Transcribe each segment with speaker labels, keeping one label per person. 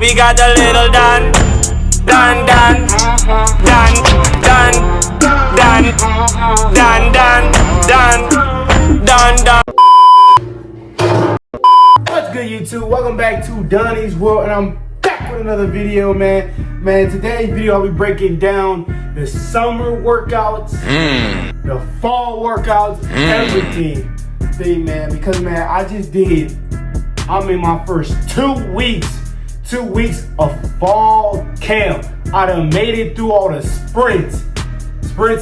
Speaker 1: We got a little Don. Don.
Speaker 2: What's good, YouTube? Welcome back to Donnie's World, and I'm back with another video, man. Today's video I'll be breaking down the summer workouts, the fall workouts, everything, man. Because, man, I'm in my first 2 weeks of fall camp. I done made it through all the sprints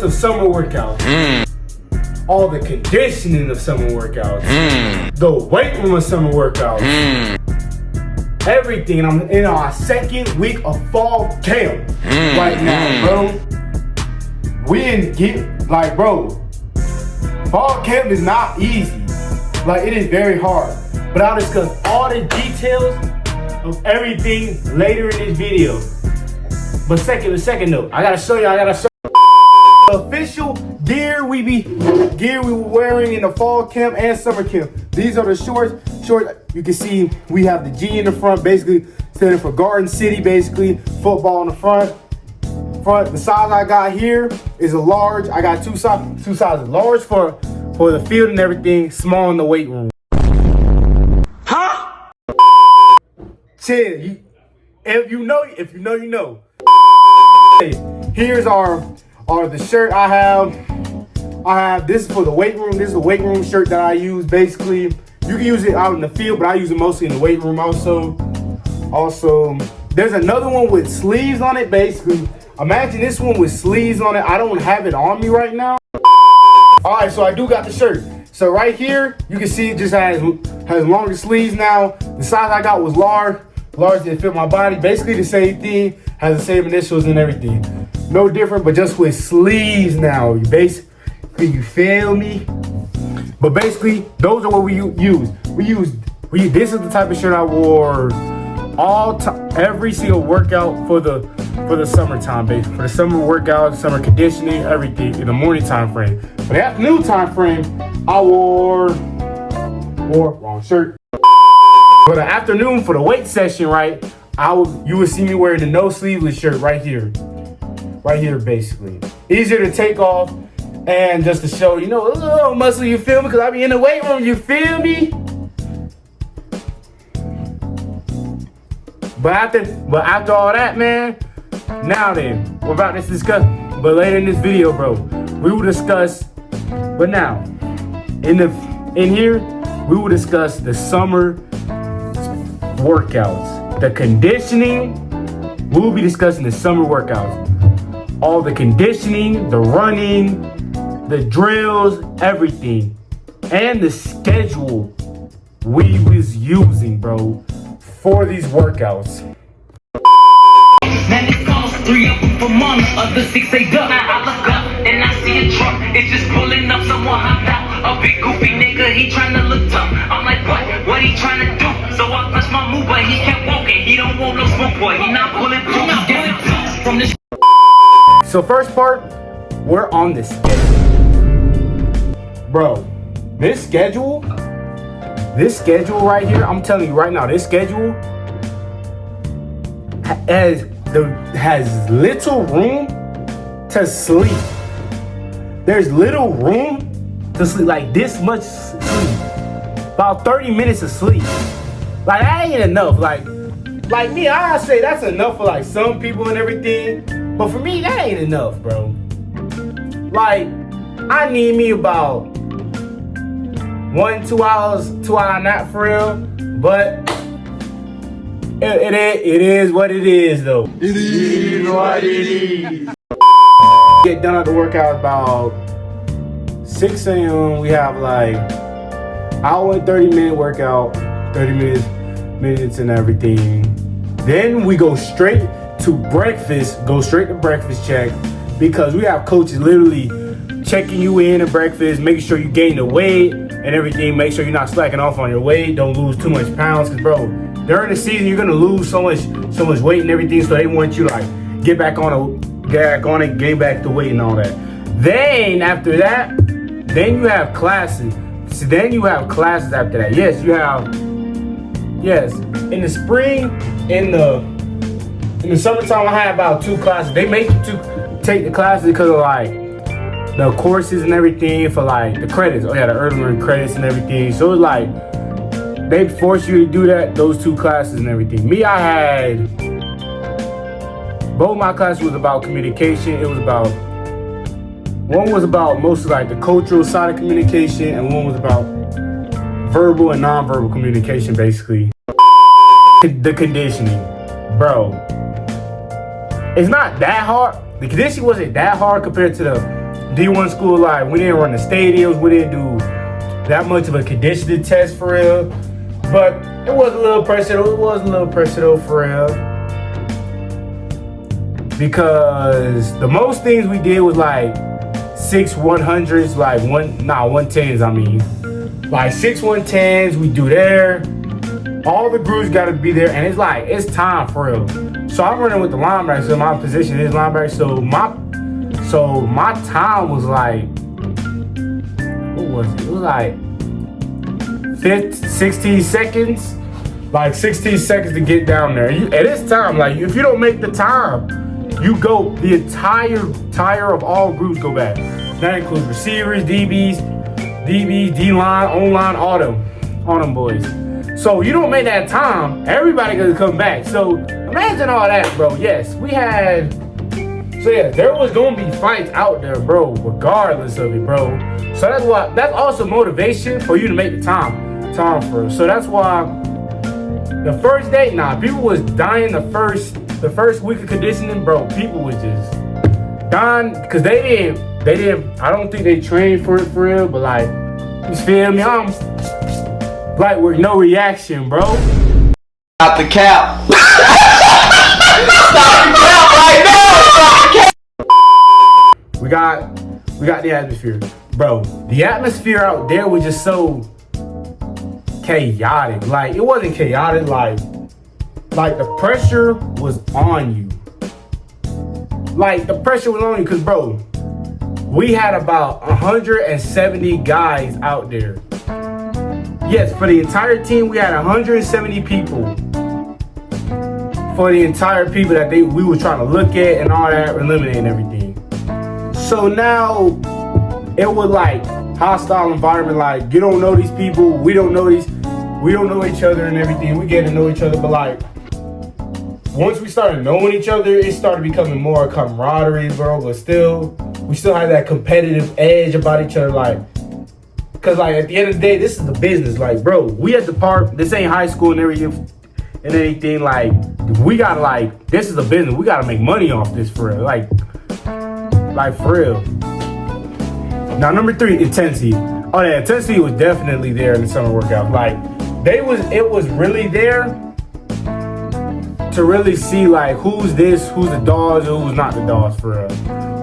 Speaker 2: of summer workouts. All the conditioning of summer workouts, the weight room of summer workouts, everything. I'm in our second week of fall camp right now, bro. Fall camp is not easy. Like, it is very hard. But I'll discuss all the details of everything later in this video. But second note, I gotta show you the official gear we were wearing in the fall camp and summer camp. These are the shorts. You can see we have the G in the front, basically standing for Garden City, basically football in the front. The size I got here is a large. I got two sizes, large for the field and everything, small in the weight room. Huh? Chill. If you know, you know. Here's the shirt I have. This is for the weight room. This is a weight room shirt that I use. Basically, you can use it out in the field, but I use it mostly in the weight room also. There's another one with sleeves on it. Basically, imagine this one with sleeves on it. I don't have it on me right now. All right, so I do got the shirt. So right here, you can see it just has longer sleeves now. The size I got was large didn't fit my body. Basically the same thing, has the same initials and everything. No different, but just with sleeves now. You feel me? But basically, those are what we use. This is the type of shirt I wore every single workout for the summertime, basically. For the summer workout, summer conditioning, everything in the morning time frame. For the afternoon time frame, I wore wrong shirt. For the afternoon, for the weight session, right, you would see me wearing the no sleeveless shirt right here, basically. Easier to take off and just to show, a little muscle, you feel me? Because I be in the weight room, you feel me? But after all that, man, now then, we're about to discuss. But later in this video, bro, we will discuss. But now, in here, we will discuss the summer workouts, the conditioning. We will be discussing the summer workouts, all the conditioning, the running, the drills, everything, and the schedule we was using, bro, for these workouts.
Speaker 3: Man, it calls 3 up for mama, other 6 8 up. I look up and I see a truck. It's just pulling up, someone hopped out. A big goofy nigga, he tryna look tough. I'm like, what he tryna do? So I press my move, but he kept walking. He don't want no smoke, boy. He not pulling through. He getting from this.
Speaker 2: So first part, we're on the schedule. Bro, this schedule right here, I'm telling you right now, this schedule has little room to sleep. There's little room to sleep, like this much sleep. About 30 minutes of sleep. Like, that ain't enough. Like me, I say that's enough for like some people and everything. But for me, that ain't enough, bro. Like, I need me about 2 hours, 2 hour nap for real. But it is what it is, though. It is what it is. Get done at the workout about 6 a.m. We have like hour and 30-minute workout, 30 minutes and everything. Then we go straight to breakfast, check, because we have coaches literally checking you in at breakfast, making sure you gain the weight and everything. Make sure you're not slacking off on your weight. Don't lose too much pounds, because bro, during the season you're gonna lose so much weight and everything. So they want you to like get back on it, gain back the weight and all that. Then after that, then you have classes. So then you have classes after that. Yes, you have Yes. In the spring, in the summertime, I had about 2 classes. They make you to take the classes because of like the courses and everything for like the credits. Oh yeah, the early learning credits and everything. So it's like they force you to do that, those 2 classes and everything. Me, I had both my classes was about communication. It was about one was about mostly like the cultural side of communication, and one was about verbal and nonverbal communication, basically. The conditioning, bro. It's not that hard. The conditioning wasn't that hard compared to the D1 school. Like, we didn't run the stadiums. We didn't do that much of a conditioning test for real. But it was a little pressure though. It was a little pressure though for real. Because the most things we did was like 6 100s, like 110s, I mean. Like 6 110s, we do there. All the groups gotta be there, and it's like, it's time for real. So I'm running with the linebacker, so my position is linebacker. So my time was like, what was it? It was like 16 seconds. Like 16 seconds to get down there. At this time, like, if you don't make the time, you go, the entire of all groups go back. That includes receivers, DBs, D-line, O-line, all them boys. So you don't make that time, everybody gonna come back. So imagine all that, bro. Yes, we had, so yeah, there was gonna be fights out there, bro, regardless of it, bro. So that's also motivation for you to make the time for it. So that's why the first day, people was dying the first week of conditioning, bro. People was just dying because they didn't, I don't think they trained for it for real, but like, you feel me? I'm like, with no reaction, bro.
Speaker 4: Stop the cap. Stop the cap right now. Stop the cap.
Speaker 2: We got the atmosphere, bro. The atmosphere out there was just so chaotic. Like, it wasn't chaotic, like the pressure was on you. Like, the pressure was on you because, bro, we had about 170 guys out there. Yes, for the entire team, we had 170 people. For the entire people that we were trying to look at and all that, eliminate and everything. So now, it was like hostile environment. Like, you don't know these people, we don't know each other and everything. We get to know each other, but like, once we started knowing each other, it started becoming more camaraderie, bro. But still, we still had that competitive edge about each other, like. Cause like, at the end of the day, this is the business. Like, bro, we at the park. This ain't high school and anything. Like, we gotta, like, this is a business. We gotta make money off this for real. Like for real. Now, number 3, intensity. Oh yeah, intensity was definitely there in the summer workout. Like, it was really there to really see like who's the dogs and who's not the dogs for real.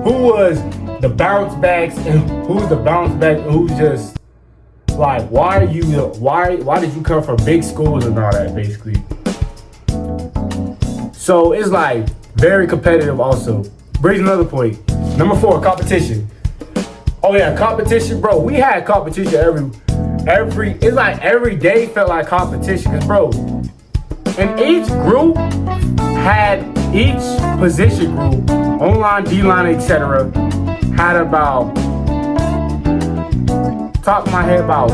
Speaker 2: Who was the bounce backs and who's the bounce back and who's just. Like, why did you come from big schools and all that, basically? So it's like very competitive also. Brings another point. Number 4, competition. Oh yeah, competition, bro. We had competition it's like every day felt like competition, cause bro, and each group had each position group, O-line, D-line, etc. had about, top of my head, about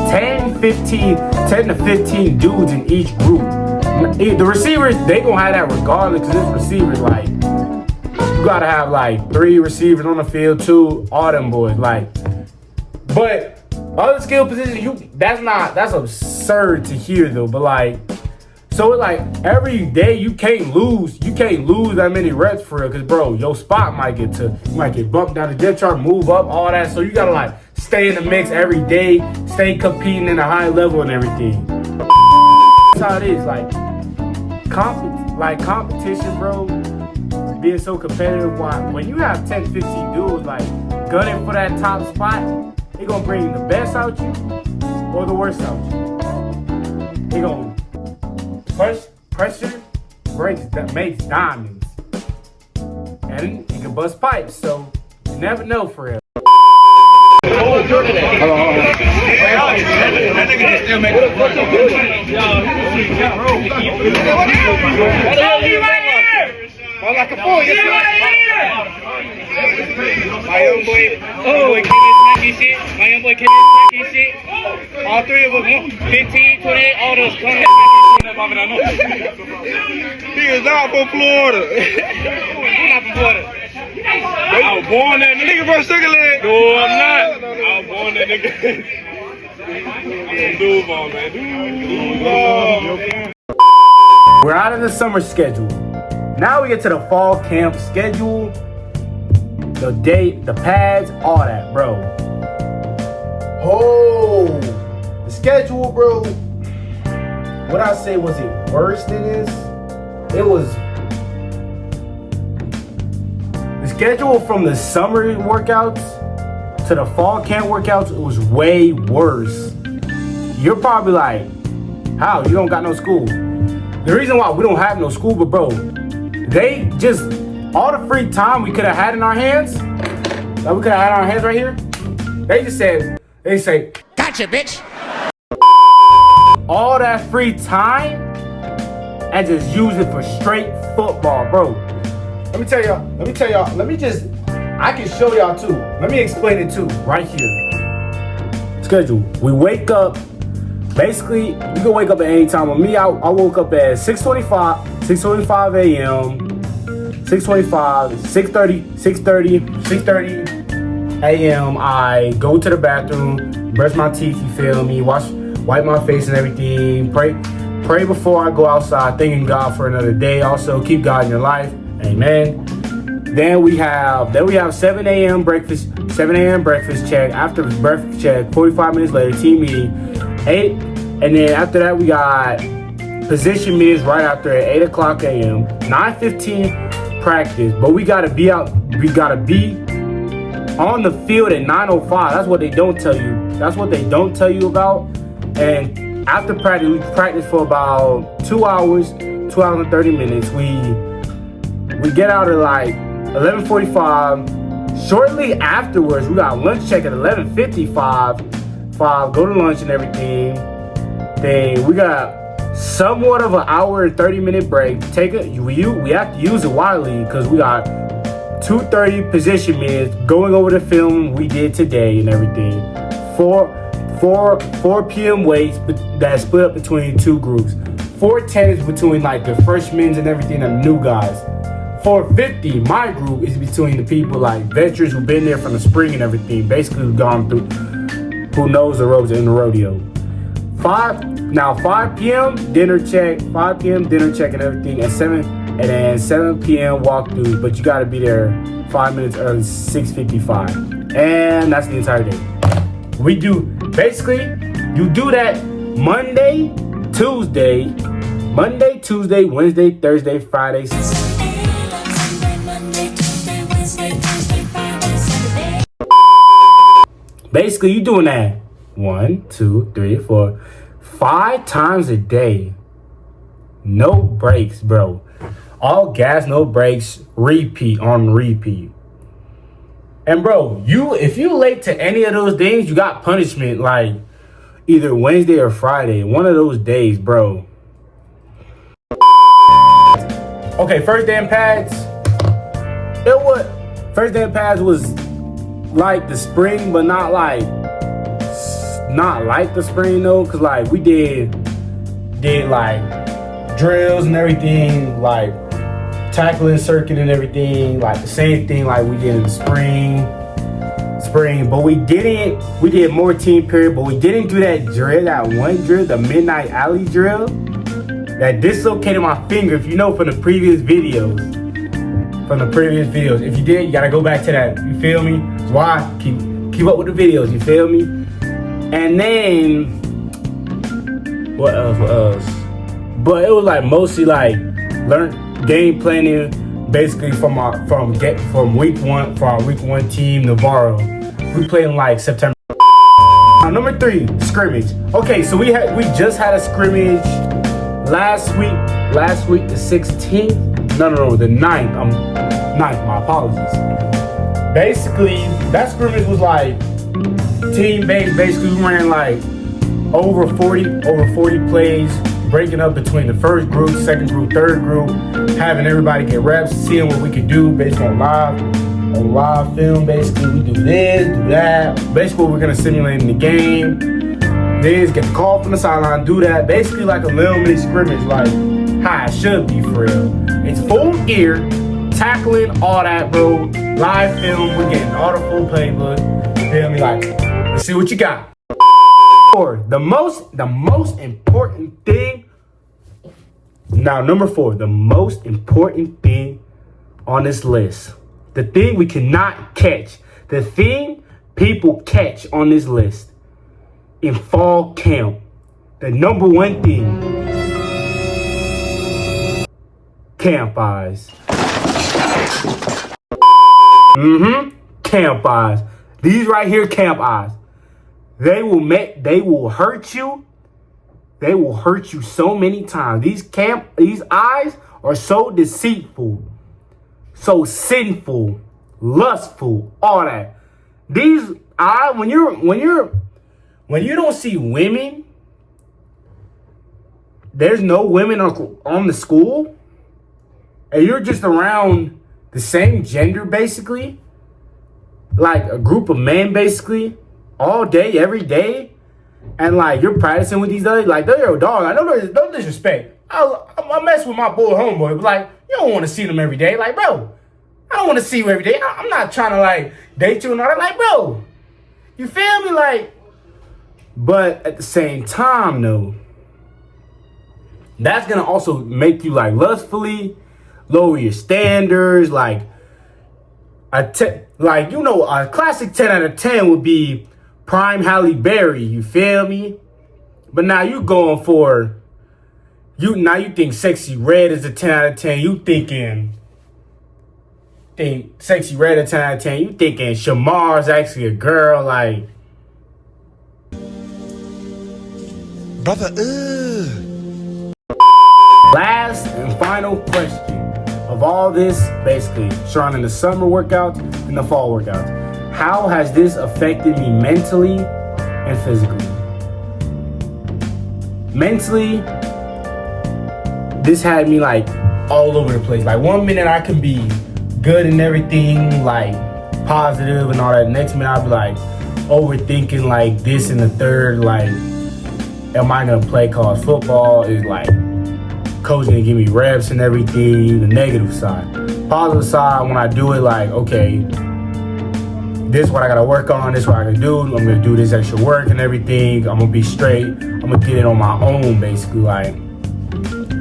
Speaker 2: 10 to 15 dudes in each group. The receivers, they gonna have that regardless, because it's receivers. Like, you gotta have like 3 receivers on the field, 2, all them boys. Like, but other skill positions, that's absurd to hear though. But like, so it's like every day you can't lose that many reps for real, because bro, your spot might get bumped down the depth chart, move up, all that. So you gotta like stay in the mix every day, stay competing in a high level and everything. That's how it is. Like competition, bro. Being so competitive, when you have 10, 15 dudes like gunning for that top spot, it gonna bring the best out you or the worst out you. It gonna pressure makes diamonds, and it can bust pipes. So you never know for real.
Speaker 4: Hold on.
Speaker 5: That nigga can still make it. Like a fool, you my young boy came in smacking shit. My young boy came in smacking shit. All three of us, 15, 28, all those coming He is not from Florida. Who's not from Florida? I was born that nigga from Sugar Land. No, I'm not. I was born that nigga. Duval, man. Duval.
Speaker 2: We're out of the summer schedule. Now we get to the fall camp schedule, the date, the pads, all that, bro. Oh, the schedule, bro. What I say, was it worse than this? It was. The schedule from the summer workouts to the fall camp workouts, it was way worse. You're probably like, how? You don't got no school. The reason why we don't have no school, but bro, they just, all the free time we could have had in our hands, that we could have had in our hands right here, they say,
Speaker 1: Gotcha, bitch.
Speaker 2: all that free time and just use it for straight football, bro. Let me tell y'all, I can show y'all too. Let me explain it too, right here. Schedule, we wake up, basically, you can wake up at any time. With me, I woke up at 6:25 a.m., 6:25, 6:30 a.m. I go to the bathroom, brush my teeth, you feel me, wipe my face and everything, pray before I go outside, thanking God for another day. Also, keep God in your life. Amen. Then we have 7 a.m. breakfast check. After breakfast check, 45 minutes later, team meeting, 8. And then after that, we got position meetings right after at 8 o'clock a.m. 9:15 practice. But we gotta be out. We gotta be on the field at 9:05. That's what they don't tell you. That's what they don't tell you about. And after practice, we practice for about 2 hours, 2 hours and 30 minutes. We get out at like 11:45. Shortly afterwards, we got lunch check at 11:55. Go to lunch and everything. Then we got somewhat of an hour and 30-minute break. We have to use it wisely because we got 2:30 position minutes going over the film we did today and everything. 4 p.m. weights that's split up between two groups. 4:10 is between like the freshmen and everything and the new guys. 4:50, my group, is between the people like veterans who've been there from the spring and everything, basically who've gone through, who knows the ropes in the rodeo. 5 p.m. dinner check, and everything, and 7 p.m. walkthrough, but you gotta be there 5 minutes early, 6:55, and that's the entire day. We do, basically, you do that Monday, Tuesday, Wednesday, Thursday, Friday. Basically, you doing that 1, 2, 3, 4, 5 times a day. No breaks, bro. All gas, no breaks. Repeat on repeat. And bro, if you late to any of those things, you got punishment like either Wednesday or Friday. One of those days, bro. Okay, first day in pads. First day in pads was like the spring, but not like the spring though, cause like we did like drills and everything, like tackling circuit and everything, like the same thing like we did in the spring. But we did more team period, but we didn't do that one drill, the midnight alley drill that dislocated my finger. If you know from the previous videos. If you did, you gotta go back to that. You feel me? That's why keep up with the videos. You feel me? And then what else? But it was like mostly like learn game planning, basically from week 1 for our week 1 team Navarro. We played in like September. Number 3, scrimmage. Okay, so we just had a scrimmage last week the 16th. No, the 9th. 9th, my apologies. Basically, that scrimmage was like team-based. Basically, we ran like over 40 plays, breaking up between the first group, second group, third group, having everybody get reps, seeing what we could do based on live film. Basically, we do this, do that. Basically, what we're gonna simulate in the game. Then get the call from the sideline, do that. Basically, like a little mini scrimmage, like how it should be for real. It's full gear, tackling, all that, bro. Live film, we're getting all the full playbook. Feel me? Like, let's see what you got. The most important thing. Now, number 4, the most important thing on this list. The thing we cannot catch. The thing people catch on this list in fall camp. The number 1 thing. Camp eyes. Camp eyes. These right here, camp eyes. They will hurt you. They will hurt you so many times. These eyes are so deceitful, so sinful, lustful, all that. These eyes, when you don't see women, there's no women on the school, and you're just around the same gender, basically, like a group of men, basically, all day, every day, and like you're practicing with these others, like they're your dog. I know there's no disrespect. I mess with my boy homeboy, but like you don't want to see them every day. Like, bro, I don't want to see you every day. I'm not trying to like date you and all that. Like, bro, you feel me? Like, but at the same time, though, that's gonna also make you like lustfully lower your standards. Like, a classic 10 out of 10 would be prime Halle Berry, you feel me? But now you going for, you think Sexy Red is a 10 out of 10. You think Sexy Red a 10 out of 10. You thinking Shamar's actually a girl, like.
Speaker 6: Brother,
Speaker 2: Last and final question of all this, basically, surrounding the summer workouts and the fall workouts. How has this affected me mentally and physically? Mentally, this had me like all over the place. Like 1 minute I can be good and everything, like positive and all that. Next minute I'll be like overthinking like this and the third. Like, am I gonna play college football? Is like coach gonna give me reps and everything? The negative side. Positive side, when I do it, like, okay, this is what I gotta work on, this is what I gotta do, I'm gonna do this extra work and everything, I'm gonna be straight, I'm gonna get it on my own, basically, like,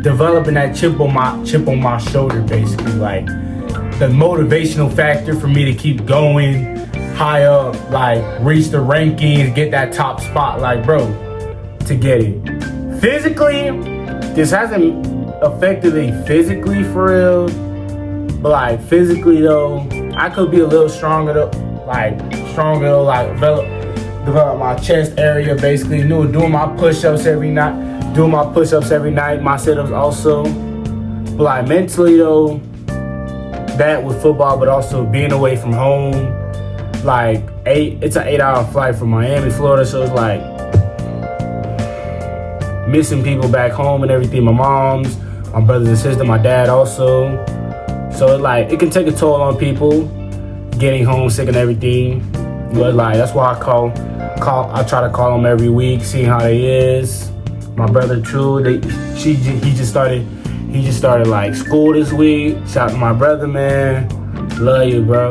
Speaker 2: developing that chip on my shoulder, basically, like, the motivational factor for me to keep going high up, like, reach the rankings, get that top spot, like, bro, to get it. Physically, this hasn't affected me physically for real, but like physically though, I could be a little stronger though, like develop my chest area, basically, doing my push-ups every night, my sit-ups also. But like mentally though, that with football, but also being away from home, like it's an 8-hour flight from Miami, Florida, so it's like missing people back home and everything, my mom's, my brothers and sisters, my dad also. So it can take a toll on people, getting homesick and everything. But like, that's why I try to call them every week, seeing how they is. My brother True, he just started like school this week. Shout out to my brother, man. Love you, bro.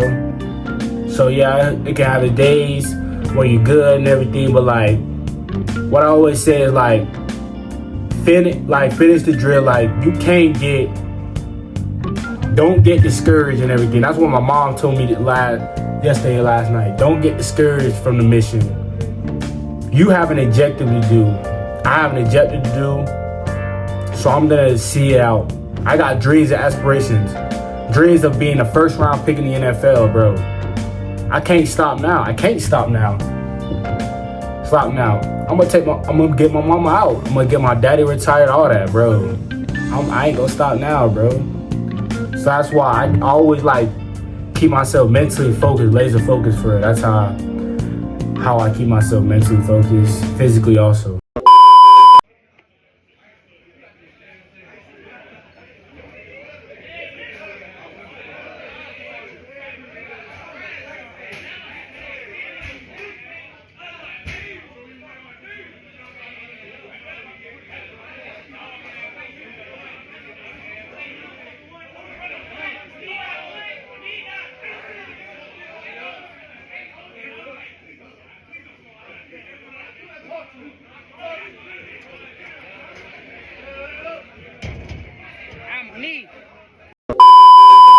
Speaker 2: So yeah, it can have the days where you're good and everything, but like, what I always say is like, finish the drill. Like, don't get discouraged and everything. That's what my mom told me last night. Don't get discouraged from the mission. You have an objective to do. I have an objective to do. So I'm gonna see it out. I got dreams and aspirations. Dreams of being the first round pick in the NFL, bro. I can't stop now. I'm gonna get my mama out. I'm gonna get my daddy retired, all that, bro. I ain't gonna stop now, bro. So that's why I always like keep myself mentally focused, laser focused for it. That's how how I keep myself mentally focused, physically also.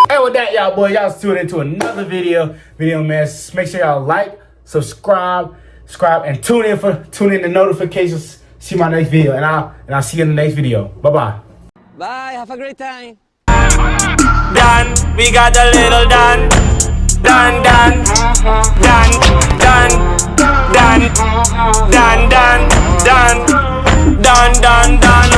Speaker 2: Hey, with that, y'all, boy, y'all tuned into another video, man. Make sure y'all like, subscribe, and tune in the notifications. See my next video, and I'll see you in the next video. Bye.
Speaker 4: Bye, have a great time.
Speaker 1: Dan, we got a little Dan. Dan, Dan, Dan, Dan, Dan, Dan, Dan, Dan, Dan, Dan, Dan.